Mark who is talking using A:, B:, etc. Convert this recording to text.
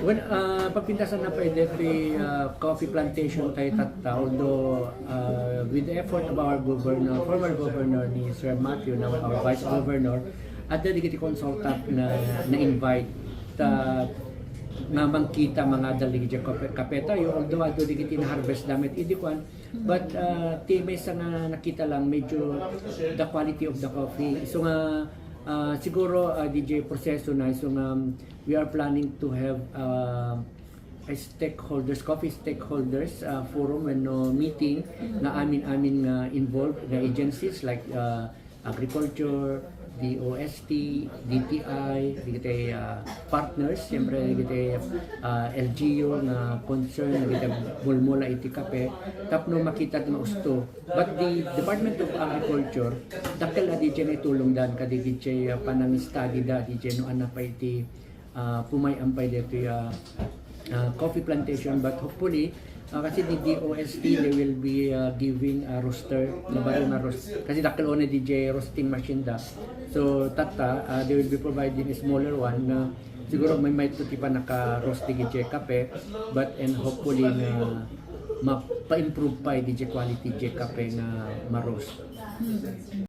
A: When pagpintasan na pwede coffee plantation tayo tatta, although with the effort of our governor, former governor ni Sir Matthew, now our vice governor, at the digiti consultant na invite nga mangkita mga daligidya kape tayo, although ato digiti na harvest damit idikwan, but may sa nga nakita lang medyo the quality of the coffee. So nga siguro DJ proseso na, so we are planning to have coffee stakeholders forum and meeting na amin involved na agencies like agriculture, DOST, DTI, digitay partners, siyempre digitay LGU na concern, digitay mulmula iti kape, tapno makita na usto. But the Department of Agriculture, dakil DJ na itulong dan, kadigitay panang study da, DJ no anak pa iti pumayampay dito coffee plantation, but hopefully kasi di DOST they will be giving a roaster na bago na roast kasi dakil na DJ roasting machine da, so they will be providing a smaller one na siguro may tuti pa naka roast DJ kape, but and hopefully na mapa-improve pa DJ quality DJ kape na ma-roast.